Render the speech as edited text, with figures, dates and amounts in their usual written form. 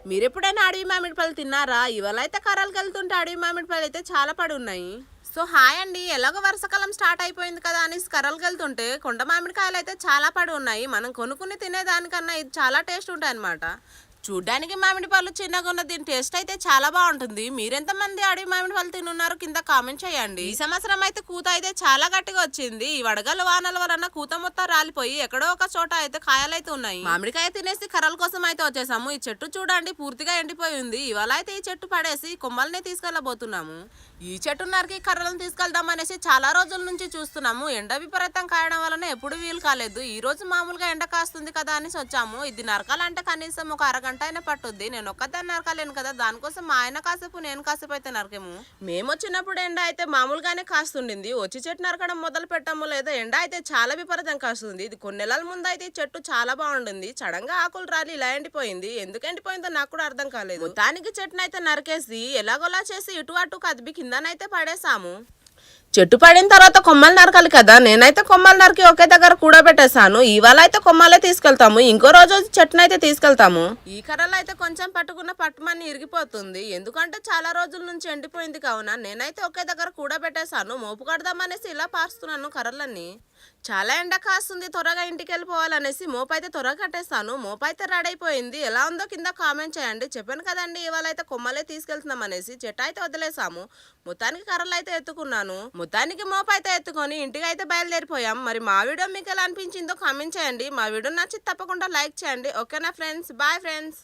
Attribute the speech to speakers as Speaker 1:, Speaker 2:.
Speaker 1: మీరెప్పుడైనా అడవి మామిడి పళ్ళు తిన్నారా? ఇవాళ అయితే కర్రలకు వెళ్తుంటే అడవి మామిడి పళ్ళు అయితే చాలా పడి ఉన్నాయి. సో హాయ్ అండి, ఎలాగో వర్షాకాలం స్టార్ట్ అయిపోయింది కదా అని కర్రలకు వెళ్తుంటే కొండ మామిడికాయలు అయితే చాలా పడి ఉన్నాయి. మనం కొనుక్కుని తినేదానికన్నా ఇది చాలా టేస్ట్ ఉంటాయి అన్నమాట. చూడ్డానికి మామిడి పళ్ళు చిన్నగా ఉన్న దీని టేస్ట్ అయితే చాలా బాగుంటుంది. మీరెంతమంది అడవి మామిడి పళ్ళు తినున్నారు కింద కామెంట్ చేయండి. ఈ సంవత్సరం అయితే కూత అయితే చాలా గట్టిగా వచ్చింది. ఈ వడగల వానల వలన కూత మొత్తం రాలిపోయి ఎక్కడో ఒక చోట అయితే కాయలైతే ఉన్నాయి. మామిడికాయ తినేసి కర్రల కోసం అయితే వచ్చేసాము. ఈ చెట్టు చూడండి పూర్తిగా ఎండిపోయి ఉంది. ఇవాళ అయితే ఈ చెట్టు పడేసి కొమ్మల్ని తీసుకెళ్లబోతున్నాము. ఈ చెట్టు నరికి కర్రలను తీసుకెళ్దాం అనేసి చాలా రోజుల నుంచి చూస్తున్నాము. ఎండ విపరీతం కాయడం వలన ఎప్పుడు వీలు కాలేదు. ఈ రోజు మామూలుగా ఎండ కాస్తుంది కదా అని వచ్చాము. ఇది నరకాలంటే కనీసం ఒక అరగంట అయినా పట్టుద్ది. నేను ఒక్కదాన్ని నరకాలేను కదా, దానికోసం మా ఆయన కాసేపు నేను కాసేపు అయితే నరకేము. మేము వచ్చినప్పుడు ఎండ అయితే మామూలుగానే కాస్తుండింది. వచ్చి చెట్టు నరకడం మొదలు పెట్టాము లేదా ఎండ అయితే చాలా విపరీతం కాస్తుంది. ఇది కొన్ని నెలల ముందు అయితే ఈ చెట్టు చాలా బాగుంటుంది. సడన్ గా ఆకులు రాలి ఇలా ఎండిపోయింది. ఎందుకు ఎండిపోయిందో నాకు కూడా అర్థం కాలేదు. మొత్తానికి చెట్టును అయితే నరికేసి ఎలాగోలా చేసి ఇటు అటు కదిపి కిందనైతే పడేసాము. చెట్టు పడిన తర్వాత కొమ్మలు నరకాలి కదా, నేనైతే కొమ్మలు నరికి ఒకే దగ్గర కూడబెట్టేసాను. ఇవాళ అయితే కొమ్మలే తీసుకెళ్తాము, ఇంకో రోజు చెట్టును అయితే తీసుకెళ్తాము. ఈ కర్రలు అయితే కొంచెం పట్టుకున్న పట్టుమని ఇరిగిపోతుంది. ఎందుకంటే చాలా రోజుల నుంచి ఎండిపోయింది కావున నేనైతే ఒకే దగ్గర కూడబెట్టేసాను. మోపు కడదామనేసి ఇలా పారుస్తున్నాను కర్రలన్నీ. చాలా ఎండ కాస్తుంది, త్వరగా ఇంటికి వెళ్ళిపోవాలనేసి మోపు అయితే త్వరగా కట్టేస్తాను. మోపు అయితే రెడీ అయిపోయింది. ఎలా ఉందో కింద కామెంట్ చేయండి. చెప్పాను కదండి ఇవాళ అయితే కొమ్మలే తీసుకెళ్తున్నాం అనేసి. చెట్టు అయితే వదిలేసాము. మొత్తానికి కర్రలు అయితే ఎత్తుకున్నాను. మొత్తానికి మోపు అయితే ఎత్తుకొని ఇంటికి అయితే బయలుదేరిపోయాం. మరి మా వీడియో మీకు ఎలా అనిపించిందో కామెంట్ చేయండి. మా వీడియో నచ్చి తప్పకుండా లైక్ చేయండి. ఓకేనా ఫ్రెండ్స్, బాయ్ ఫ్రెండ్స్.